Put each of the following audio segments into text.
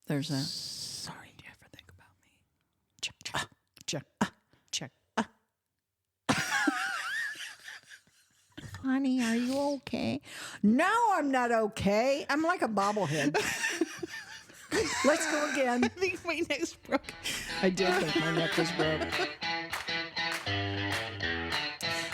There's a Sorry, do you ever think about me? check, check. Honey, are you okay? No, I'm not okay. I'm like a bobblehead. Let's go again. I think my neck's broke. I did think my neck was broke.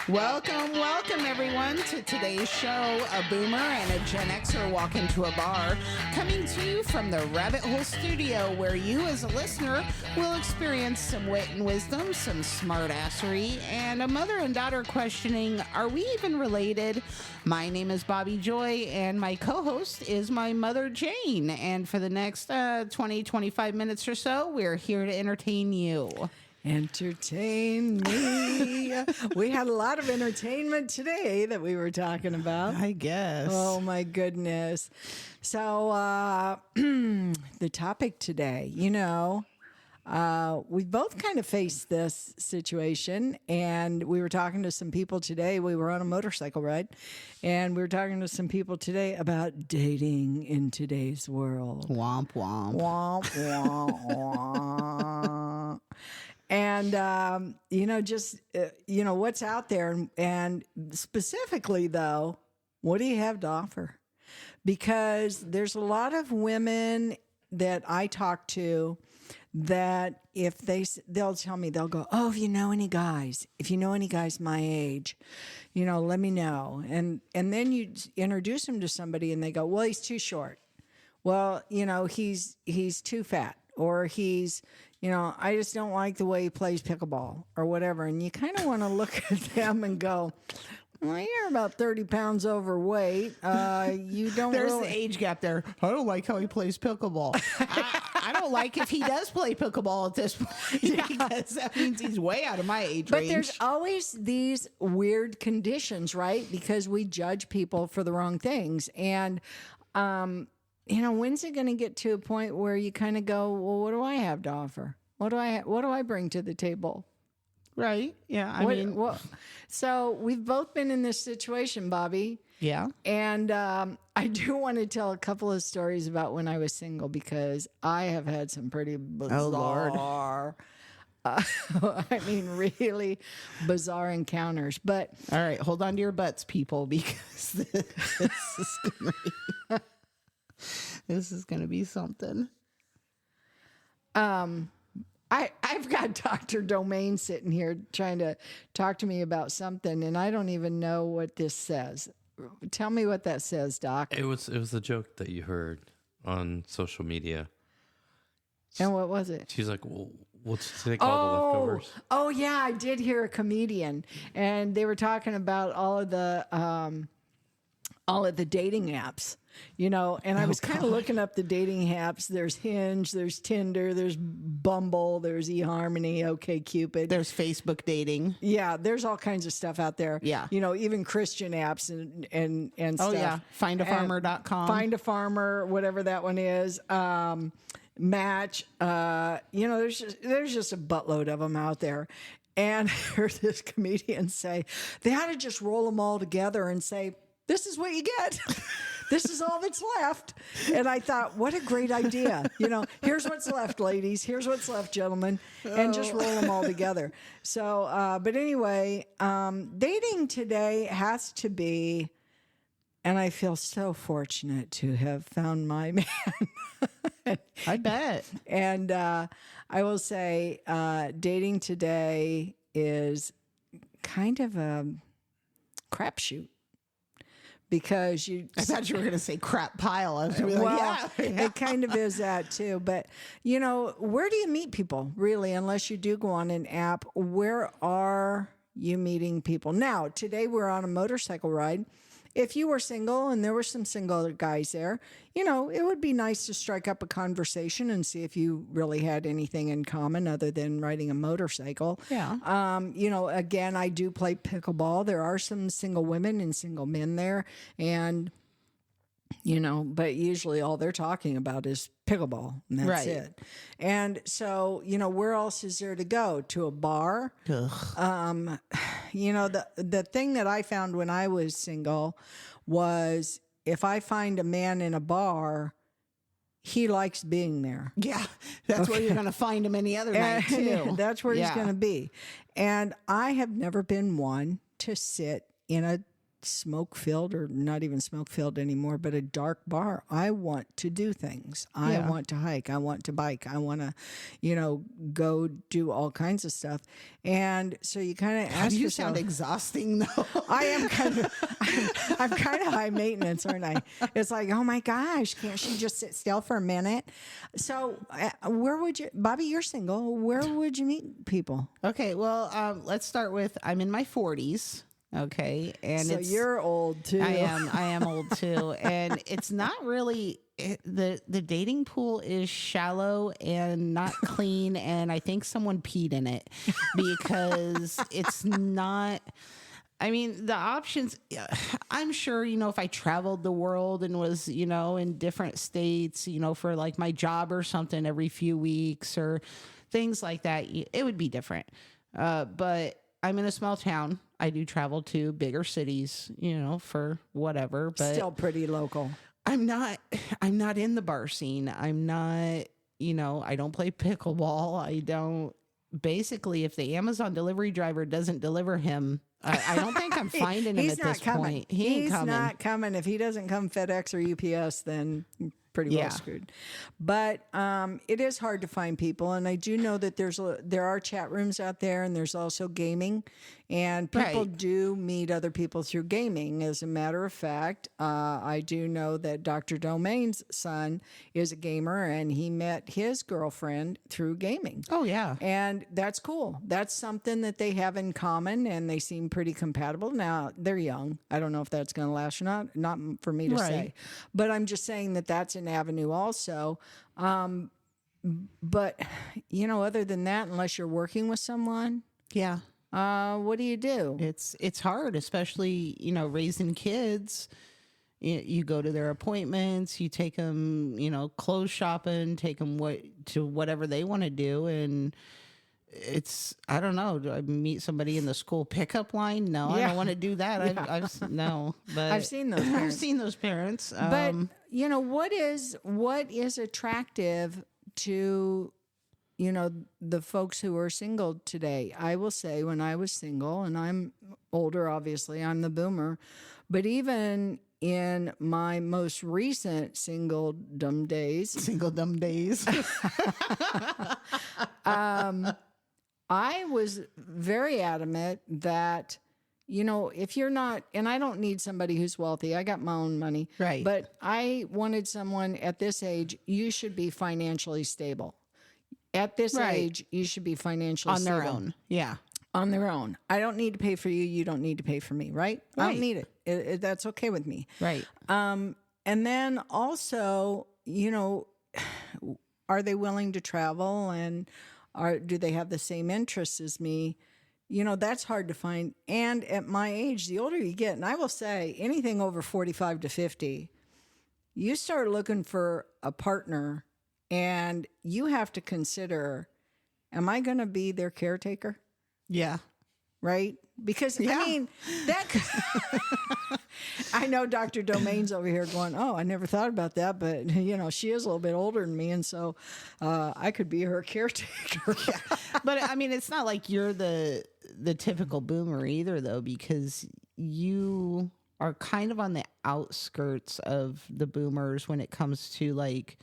Welcome everyone to today's show. A boomer and a Gen Xer walk into a bar, coming to you from the Rabbit Hole Studio, where you as a listener will experience some wit and wisdom, some smartassery, and a mother and daughter questioning, are we even related? My name is Bobby Joy, and my co-host is my mother, Jane. And for the next 20-25 minutes or so, we're here to entertain you. Entertain me. We had a lot of entertainment today that we were talking about. I guess. Oh, my goodness. So the topic today, we both kind of faced this situation, and we were talking to some people today. We were on a motorcycle ride, and we were talking to some people today about dating in today's world. Womp womp. Womp, womp, womp. And, what's out there. And specifically, though, what do you have to offer? Because there's a lot of women that I talk to that if they'll tell me, they'll go, oh, if you know any guys my age, let me know. And then you introduce them to somebody and they go, well, he's too short. Well, he's too fat, or he's, I just don't like the way he plays pickleball or whatever. And you kind of want to look at them and go, well, you're about 30 pounds overweight. You don't There's really... the age gap there. I don't like how he plays pickleball. I don't like if he does play pickleball at this point, because that means he's way out of my age range. But there's always these weird conditions, right? Because we judge people for the wrong things. And, when's it going to get to a point where you kind of go, well, what do I have to offer? What do I bring to the table? Right. Yeah. So we've both been in this situation, Bobby. Yeah. And I do want to tell a couple of stories about when I was single, because I have had some pretty bizarre, really bizarre encounters. But all right, hold on to your butts, people, because this is gonna be something. I've got Dr. Domain sitting here trying to talk to me about something, and I don't even know what this says. Tell me what that says, Doc. It was a joke that you heard on social media. And what was it? She's like, well, we'll just take all the leftovers. Oh, yeah, I did hear a comedian, and they were talking about all of the dating apps. And I was kind of looking up the dating apps. There's Hinge, there's Tinder, there's Bumble, there's eHarmony, OkCupid. There's Facebook dating. Yeah, there's all kinds of stuff out there. Yeah. Even Christian apps and stuff. Oh, yeah. Findafarmer.com. Find a Farmer, whatever that one is. Match. There's just a buttload of them out there. And I heard this comedian say, they ought to just roll them all together and say, this is what you get. This is all that's left. And I thought, what a great idea. Here's what's left, ladies. Here's what's left, gentlemen. And just roll them all together. So, but anyway, dating today has to be, and I feel so fortunate to have found my man. I bet. And I will say, dating today is kind of a crapshoot. Because I thought you were going to say crap pile. I was going to be like, yeah. It kind of is that too. But, where do you meet people, really, unless you do go on an app? Where are you meeting people? Now, today we're on a motorcycle ride. If you were single and there were some single guys there, it would be nice to strike up a conversation and see if you really had anything in common other than riding a motorcycle. Yeah. Again, I do play pickleball. There are some single women and single men there. And, but usually all they're talking about is pickleball, and that's it. And so, where else is there to go? To a bar? Ugh. The thing that I found when I was single was if I find a man in a bar, he likes being there. Yeah, that's where you're going to find him any other night, too. That's where he's Yeah. going to be. And I have never been one to sit in a smoke-filled, or not even smoke-filled anymore, but a dark bar. I want to do things. I Yeah. want to hike. I want to bike. I want to, go do all kinds of stuff. And so you kind of ask You yourself, sound exhausting, though. I am I'm kind of high maintenance, aren't I? It's like, oh my gosh, can't she just sit still for a minute? So where would you, Bobby, you're single. Where would you meet people? Okay, well, let's start with I'm in my 40s. Okay, and So you're old too. I am old too, and it's not really the dating pool is shallow and not clean, and I think someone peed in it because it's not. I mean, the options, I'm sure, if I traveled the world and was, in different states, for like my job or something every few weeks or things like that, it would be different. But I'm in a small town. I do travel to bigger cities, for whatever, but Still pretty local. I'm not in the bar scene. I'm not, I don't play pickleball. Basically, if the Amazon delivery driver doesn't deliver him, I don't think I'm finding him He's at not this coming. point. He ain't coming. Not coming. If he doesn't come FedEx or UPS, then pretty well Yeah. screwed. But it is hard to find people, and I do know that there are chat rooms out there, and there's also gaming, and people Right. do meet other people through gaming. As a matter of fact, I do know that Dr. Domaine's son is a gamer, and he met his girlfriend through gaming. Oh, yeah. And that's cool. That's something that they have in common, and they seem pretty compatible. Now, they're young. I don't know if that's going to last or not. Not for me to Right. say. But I'm just saying that that's an avenue also. But, other than that, unless you're working with someone, Yeah. what do you do? It's hard, especially, raising kids. You go to their appointments, you take them, clothes shopping, take them to whatever they want to do. And I don't know. Do I meet somebody in the school pickup line? No, I Yeah. don't want to do that. No, but I've seen those I've parents. seen those parents. But what is attractive to the folks who are single today? I will say, when I was single, and I'm older, obviously, I'm the boomer, but even in my most recent singledom days, single dumb days. I was very adamant that, if you're not, and I don't need somebody who's wealthy, I got my own money. Right. But I wanted someone at this age, you should be financially stable. At this Right. age, you should be financially On stable. their own. Yeah. On their own. I don't need to pay for you. You don't need to pay for me, right? I Right. don't need it. That's okay with me. Right. And then also, are they willing to travel, and do they have the same interests as me? That's hard to find. And at my age, the older you get, and I will say anything over 45 to 50, you start looking for a partner, and you have to consider, am I going to be their caretaker? Yeah. Right? Because, Yeah. I mean, I know Dr. Domaine's over here going, oh, I never thought about that, but, she is a little bit older than me, and so I could be her caretaker. But I mean, it's not like you're the typical boomer either, though, because you are kind of on the outskirts of the boomers when it comes to like,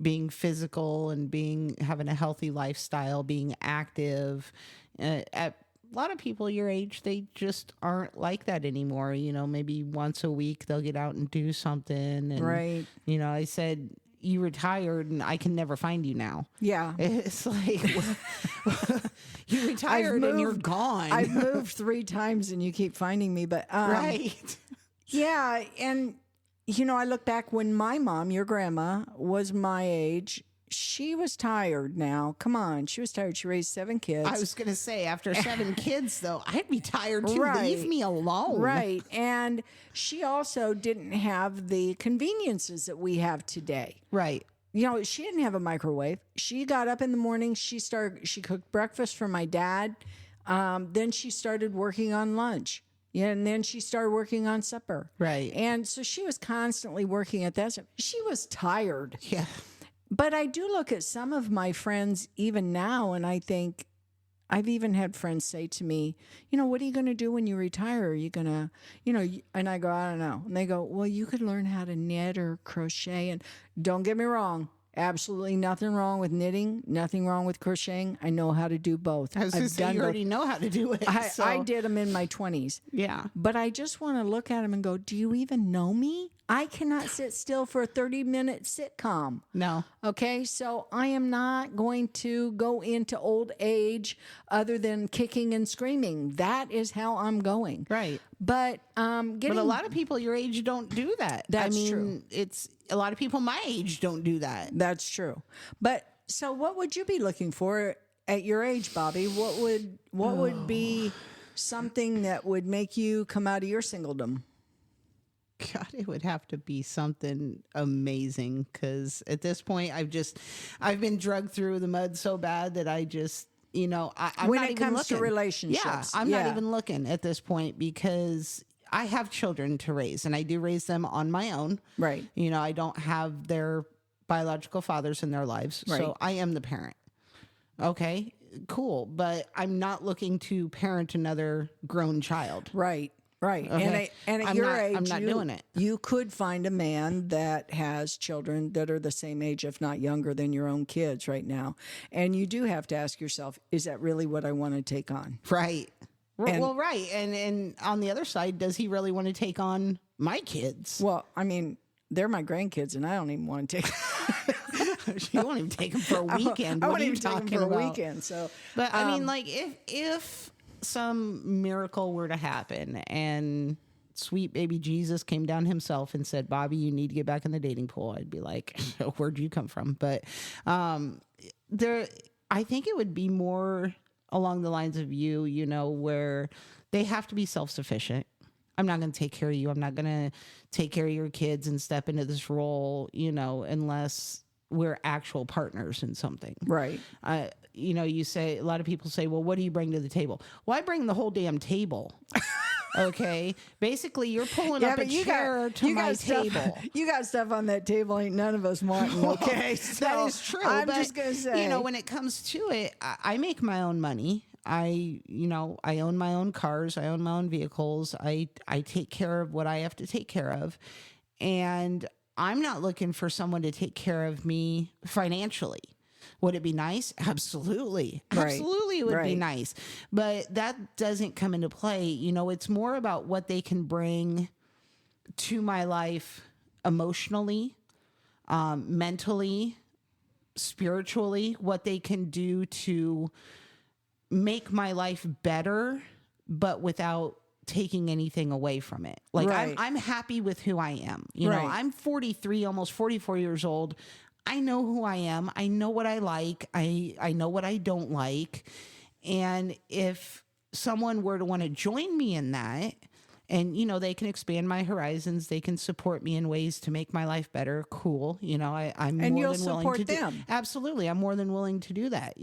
being physical and having a healthy lifestyle, being active. At a lot of people your age, they just aren't like that anymore. Maybe once a week they'll get out and do something. And, Right. I said, you retired and I can never find you now. Yeah. It's like, you retired and you're gone. I've moved 3 times and you keep finding me, but right. yeah, and I look back when my mom, your grandma, was my age. She was tired now. Come on. She was tired. She raised 7 kids. I was going to say, after 7 kids, though, I'd be tired too. Right. Leave me alone. Right. And she also didn't have the conveniences that we have today. Right. She didn't have a microwave. She got up in the morning. She cooked breakfast for my dad. Then she started working on lunch. Yeah, and then she started working on supper. Right. And so she was constantly working at that stuff. She was tired. Yeah. But I do look at some of my friends even now, and I think I've even had friends say to me, what are you going to do when you retire? Are you going to, and I go, I don't know. And they go, well, you could learn how to knit or crochet. And don't get me wrong. Absolutely nothing wrong with knitting, nothing wrong with crocheting. I know how to do both. I was going to say, you already know how to do it. I did them in my 20s. Yeah. But I just want to look at them and go, do you even know me? I cannot sit still for a 30-minute sitcom. No. Okay, so I am not going to go into old age other than kicking and screaming. That is how I'm going. Right. But But a lot of people your age don't do that. That's true. It's a lot of people my age don't do that. That's true. But so what would you be looking for at your age, Bobby? What would be something that would make you come out of your singledom? God, it would have to be something amazing because at this point, I've been drugged through the mud so bad that I just, I'm when not it even comes looking. to relationships, Yeah, I'm not even looking at this point because I have children to raise and I do raise them on my own. Right. I don't have their biological fathers in their lives. Right. So I am the parent. Okay, cool. But I'm not looking to parent another grown child. Right. Right. Okay. And at I'm your not- age, I'm not doing it. You could find a man that has children that are the same age, if not younger, than your own kids right now. And you do have to ask yourself, is that really what I want to take on? Right. And- Well, right. And on the other side, does he really want to take on my kids? Well, I mean, they're my grandkids, and I don't even want to take. You won't even take them for a weekend. I What won't are you even take them talking for about? a weekend. So, But I mean, like, if some miracle were to happen and sweet baby Jesus came down himself and said, Bobby, you need to get back in the dating pool, I'd be like, where'd you come from? But I think it would be more along the lines of you, where they have to be self-sufficient. I'm not going to take care of you. I'm not going to take care of your kids and step into this role, unless we're actual partners in something. right. You say, a lot of people say, well, what do you bring to the table? Well, I bring the whole damn table. Okay. Basically, you're pulling up a chair to my table. You got stuff on that table ain't none of us wanting. Okay. So That is true. I'm but, just going to say, when it comes to it, I make my own money. I own my own cars. I own my own vehicles. I take care of what I have to take care of. And I'm not looking for someone to take care of me financially. Would it be nice? Absolutely. Right. Absolutely it would be Right. nice. But that doesn't come into play. It's more about what they can bring to my life emotionally, mentally, spiritually, what they can do to make my life better, but without taking anything away from it. Like Right. I'm happy with who I am. Right. I'm 43, almost 44 years old. I know who I am. I know what I like. I know what I don't like. And if someone were to want to join me in that, and, they can expand my horizons, they can support me in ways to make my life better. Cool. I'm And more you'll than willing support to them. do. Absolutely. I'm more than willing to do that.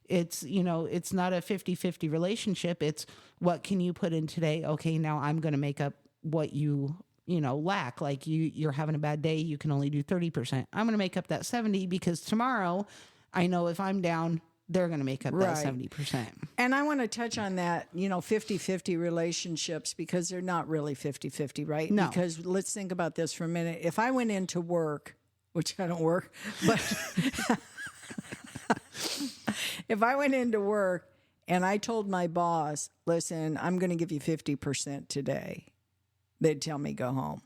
It's, it's not a 50-50 relationship. It's what can you put in today? Okay, now I'm going to make up what you lack. Like you're having a bad day. You can only do 30%. I'm going to make up that 70 because tomorrow I know if I'm down, they're going to make up that Right. 70%. and I want to touch on that, 50-50 relationships because they're not really 50-50, right? No. Because let's think about this for a minute. If I went into work, which I don't work, but if I went into work and I told my boss, listen, I'm going to give you 50% today, they'd tell me go home.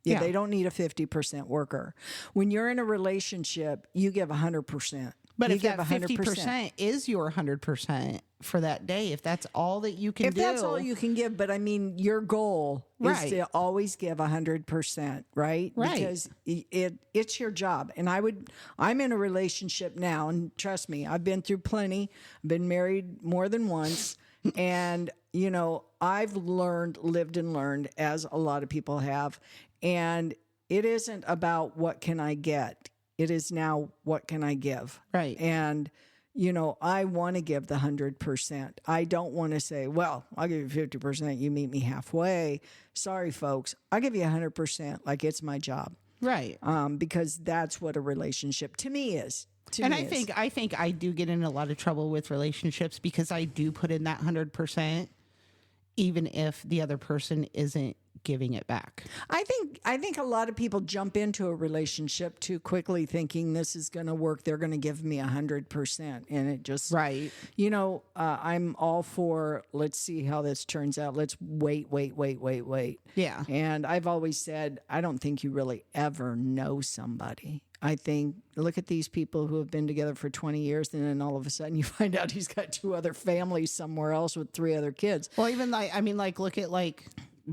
Yeah. They don't need a 50% worker. When you're in a relationship, you give 100%. But you if that 50% is your 100% for that day, if that's all that you can if do. that's all you can give, but I mean, your goal is Right. to always give 100%, right? Right. Because it's your job. And I'm in a relationship now, and trust me, I've been through plenty. I've been married more than once, and I've lived and learned, as a lot of people have, and it isn't about what can I get. It is now what can I give. Right. And I want to give the 100%. I don't want to say, well, I'll give you 50%. You meet me halfway. Sorry, folks. I'll give you 100%. Like it's my job. Right. Because that's what a relationship to me is. I think I do get in a lot of trouble with relationships because I do put in that 100%, even if the other person isn't giving it back. I think a lot of people jump into a relationship too quickly, thinking this is going to work. They're going to give me 100%, and it just Right. I'm all for let's see how this turns out. Let's wait. Yeah. And I've always said I don't think you really ever know somebody. I think look at these people who have been together for 20 years, and then all of a sudden you find out he's got 2 other families somewhere else with 3 other kids. Well, even look at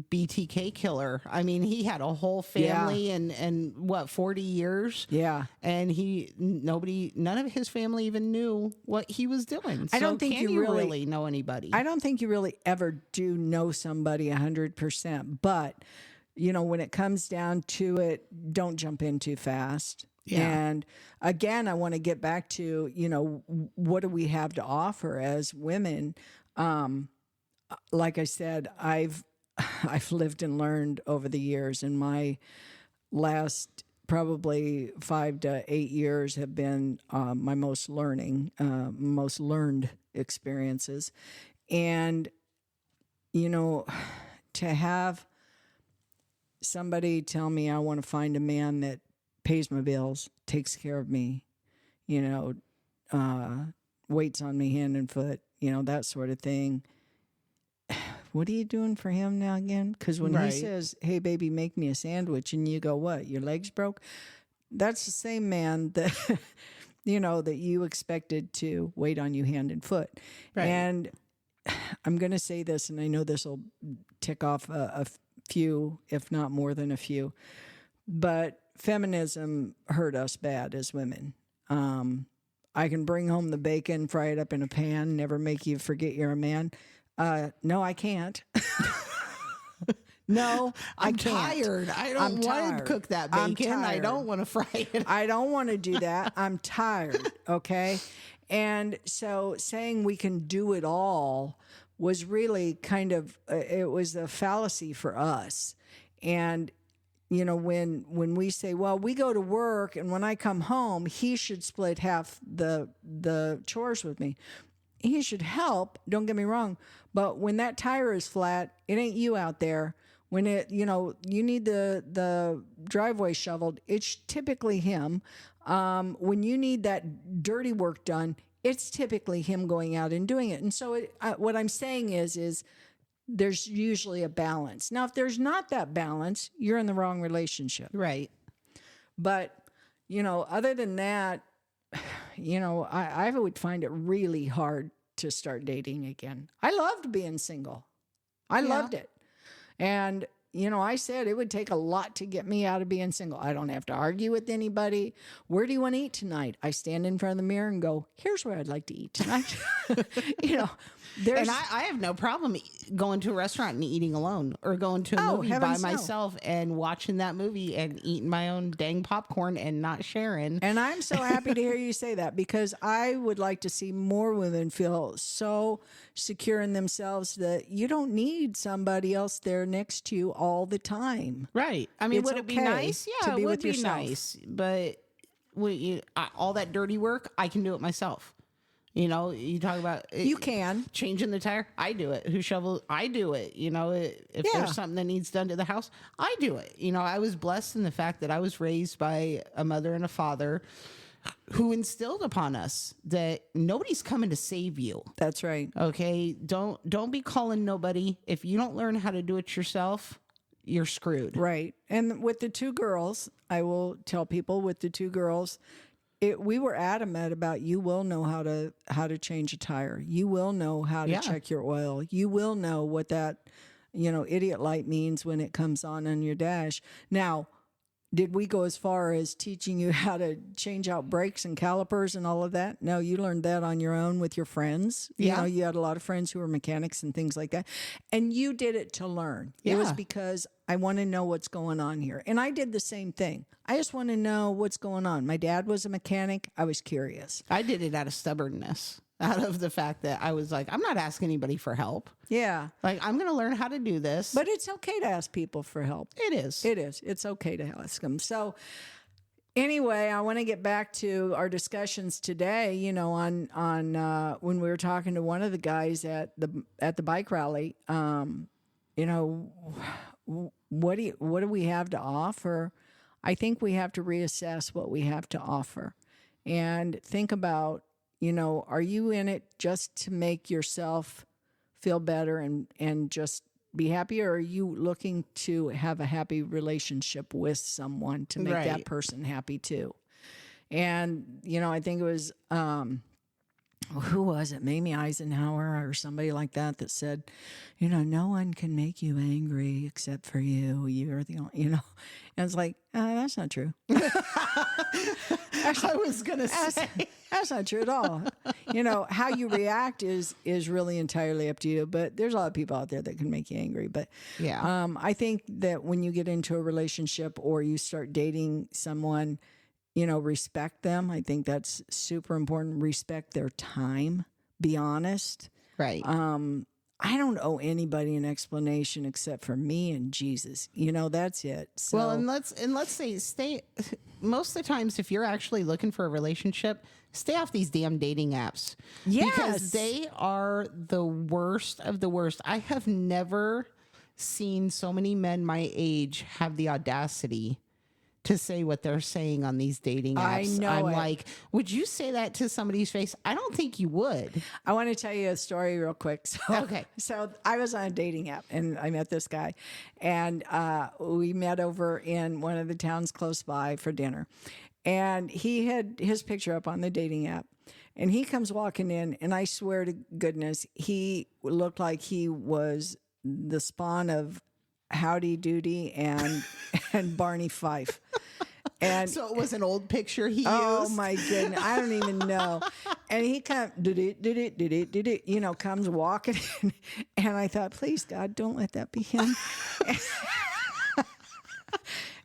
BTK killer. I mean, he had a whole family and what, 40 years? Yeah. And none of his family even knew what he was doing. I don't think you really know anybody. I don't think you really ever do know somebody 100%. But, when it comes down to it, don't jump in too fast. Yeah. And again, I want to get back to, what do we have to offer as women? Like I said, I've lived and learned over the years, and my last probably 5 to 8 years have been my most learned experiences. And, to have somebody tell me I want to find a man that pays my bills, takes care of me, waits on me hand and foot, that sort of thing. What are you doing for him now again? Because when he says, hey, baby, make me a sandwich, and you go, what, your legs broke? That's the same man that, that you expected to wait on you hand and foot. Right. And I'm going to say this, and I know this will tick off a few, if not more than a few, but feminism hurt us bad as women. I can bring home the bacon, fry it up in a pan, never make you forget you're a man. No, I can't. No, I'm can't. tired. I don't want to cook that bacon. I don't want to fry it. I don't want to do that. I'm tired. Okay. And so saying we can do it all was really kind of, it was a fallacy for us. And, when we say, well, we go to work and when I come home, he should split half the chores with me. He should help. Don't get me wrong. But when that tire is flat, it ain't you out there. When you need the driveway shoveled, it's typically him. When you need that dirty work done, it's typically him going out and doing it. And so what I'm saying is there's usually a balance. Now, if there's not that balance, you're in the wrong relationship. Right. But, other than that, I would find it really hard to start dating again. I loved being single. I loved it. And, I said it would take a lot to get me out of being single. I don't have to argue with anybody. Where do you want to eat tonight? I stand in front of the mirror and go, here's where I'd like to eat tonight. And I have no problem going to a restaurant and eating alone, or going to a movie by myself and watching that movie and eating my own dang popcorn and not sharing. And I'm so happy to hear you say that, because I would like to see more women feel so secure in themselves that you don't need somebody else there next to you all the time. Right. I mean, It's would it be okay nice? Yeah, to be it would with be yourself. nice. But all that dirty work, I can do it myself. You talk about You can. changing the tire. I do it. Who shovels? I do it. If there's something that needs done to the house, I do it. I was blessed in the fact that I was raised by a mother and a father who instilled upon us that nobody's coming to save you. That's right. Okay. Don't be calling nobody. If you don't learn how to do it yourself, you're screwed. Right. And with the 2 girls, I will tell people with the 2 girls, we were adamant about you will know how to change a tire. You will know how to check your oil. You will know what that, idiot light means when it comes on your dash. Now, did we go as far as teaching you how to change out brakes and calipers and all of that? No, you learned that on your own with your friends. You Yeah. know, you had a lot of friends who were mechanics and things like that. And you did it to learn. It was Yeah. because I want to know what's going on here. And I did the same thing. I just want to know what's going on. My dad was a mechanic. I was curious. I did it out of stubbornness, out of the fact that I was like, I'm not asking anybody for help. Yeah. Like, I'm going to learn how to do this. But it's okay to ask people for help. it is. It is. It's okay to ask them. So anyway, I want to get back to our discussions today, you know, on when we were talking to one of the guys at the bike rally, you know, what do we have to offer? I think we have to reassess what we have to offer and think about, you know, are you in it just to make yourself feel better and just be happy, or are you looking to have a happy relationship with someone to make that Right. person happy too? And, you know, I think it was, who was it? Mamie Eisenhower or somebody like that said, you know, no one can make you angry except for you. You're the only, you know, and it's like, that's not true. I was going to say. That's not true at all. You know, how you react is really entirely up to you. But there's a lot of people out there that can make you angry. But Yeah. I think that when you get into a relationship or you start dating someone, you know, respect them. I think that's super important. Respect their time. Be honest. Right. I don't owe anybody an explanation except for me and Jesus. You know, that's it. So, Well, and let's say stay. Most of the times, if you're actually looking for a relationship, stay off these damn dating apps. Yes. Because they are the worst of the worst. I have never seen so many men my age have the audacity to say what they're saying on these dating I apps. know I'm it. like, would you say that to somebody's face? I don't think you would. I want to tell you a story real quick. So, Okay. So I was on a dating app and I met this guy, and we met over in one of the towns close by for dinner. And he had his picture up on the dating app, and he comes walking in, and I swear to goodness, he looked like he was the spawn of Howdy Doody and Barney Fife. And So it was an old picture he oh used. my goodness, I don't even know. And he did it, you know, comes walking in, and I thought, please God, don't let that be him.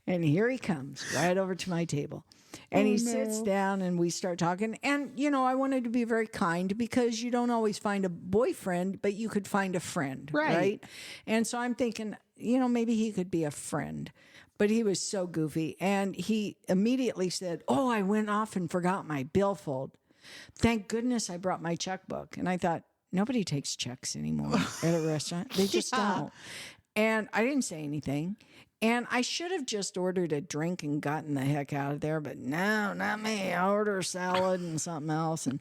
And here he comes right over to my table. And he sits down and we start talking. And, you know, I wanted to be very kind because you don't always find a boyfriend, but you could find a friend. Right. And so I'm thinking, you know, maybe he could be a friend. But he was so goofy. And he immediately said, oh, I went off and forgot my billfold. Thank goodness I brought my checkbook. And I thought, nobody takes checks anymore at a restaurant. They just don't. And I didn't say anything. And I should have just ordered a drink and gotten the heck out of there. But no, not me. I order a salad and something else. And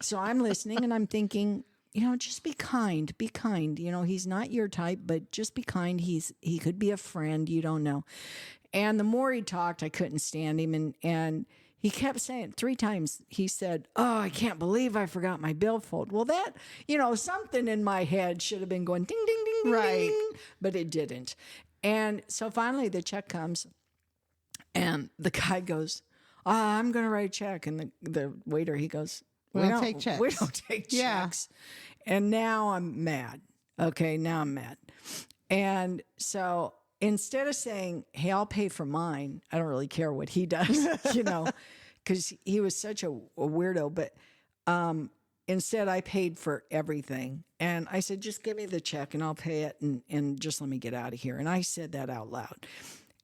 so I'm listening and I'm thinking, you know, just be kind. Be kind. You know, he's not your type, but just be kind. He could be a friend. You don't know. And the more he talked, I couldn't stand him. And he kept saying 3 times, he said, oh, I can't believe I forgot my billfold. Well, that, you know, something in my head should have been going ding, ding, ding, ding, Right. ding, but it didn't. And so finally the check comes and the guy goes, I'm going to write a check. And the waiter, he goes, We don't take checks. We don't take Yeah. checks. And now I'm mad. Okay, now I'm mad. And so instead of saying, hey, I'll pay for mine, I don't really care what he does, you know, because he was such a weirdo. But instead, I paid for everything. And I said, just give me the check and I'll pay it and just let me get out of here. And I said that out loud.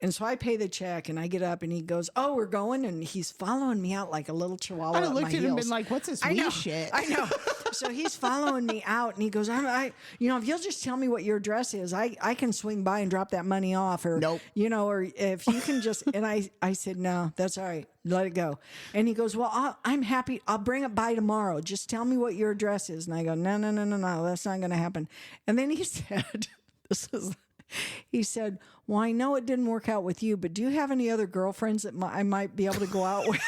And so I pay the check and I get up and he goes, oh, we're going. And he's following me out like a little chihuahua. I'd have up my looked at him and heels. been like, what's this I know, wee shit? I know. So he's following me out and he goes, you know, if you'll just tell me what your address is, I can swing by and drop that money off, or, Nope. you know, or if you can just, and I said, no, that's all right. Let it go. And he goes, well, I'm happy. I'll bring it by tomorrow. Just tell me what your address is. And I go, no, that's not going to happen. And then he said, he said, well, I know it didn't work out with you, but do you have any other girlfriends that I might be able to go out with?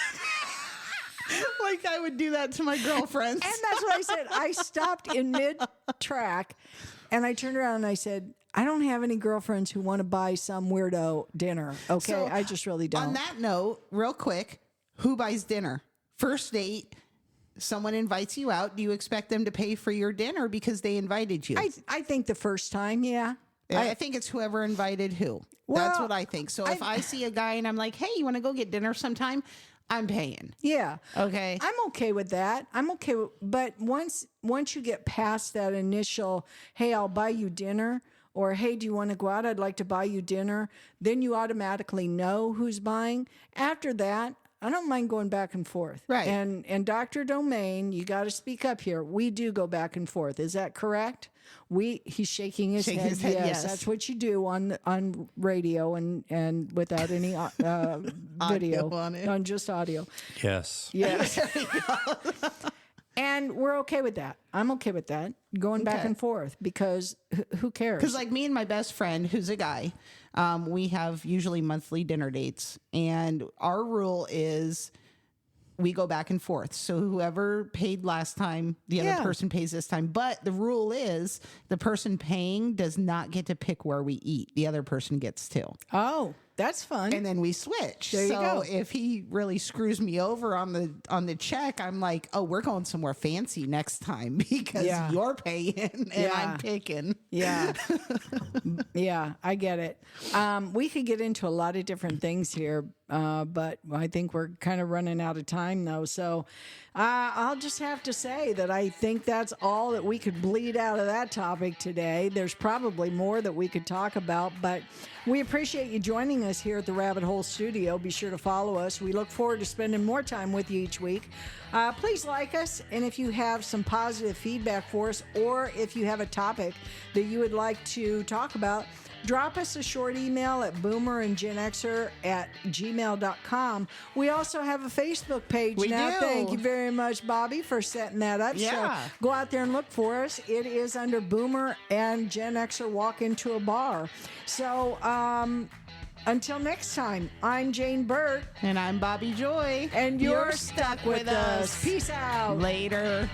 Like I would do that to my girlfriends. And that's what I said. I stopped in mid-track and I turned around and I said, I don't have any girlfriends who want to buy some weirdo dinner. Okay, So, I just really don't. On that note, real quick, who buys dinner? First date, someone invites you out. Do you expect them to pay for your dinner because they invited you? I think the first time, yeah. I think it's whoever invited who. That's what I think. So if I see a guy and I'm like, hey, you want to go get dinner sometime? I'm paying. Yeah. Okay. I'm okay with that. I'm okay with, but once you get past that initial, hey, I'll buy you dinner, or hey, do you want to go out? I'd like to buy you dinner. Then you automatically know who's buying. After that, I don't mind going back and forth. Right. And Dr. Domain, you got to speak up here. We do go back and forth. Is that correct? He's shaking his head. Yes, that's what you do on radio and without any video on it. on just audio. Yes. Yes. And we're okay with that. I'm okay with that. Going back and forth because who cares? Because like me and my best friend, who's a guy, we have usually monthly dinner dates. And our rule is we go back and forth. So whoever paid last time, the other person pays this time. But the rule is the person paying does not get to pick where we eat. The other person gets to. Oh, that's fun. And then we switch. There you go. If he really screws me over on the check, I'm like, oh, we're going somewhere fancy next time because you're paying and I'm picking. Yeah. Yeah, I get it. We could get into a lot of different things here, but I think we're kind of running out of time, though. So I'll just have to say that I think that's all that we could bleed out of that topic today. There's probably more that we could talk about, but we appreciate you joining us here at the Rabbit Hole Studio. Be sure to follow us. We look forward to spending more time with you each week. Please like us, and if you have some positive feedback for us, or if you have a topic that you would like to talk about, drop us a short email at boomerandgenxer@gmail.com. We also have a Facebook page now. do. Thank you very much, Bobby, for setting that up. Yeah. So go out there and look for us. It is under Boomer and Gen Xer Walk Into a Bar. So until next time, I'm Jane Burt. And I'm Bobby Joy. And you're stuck with us. Peace out. Later.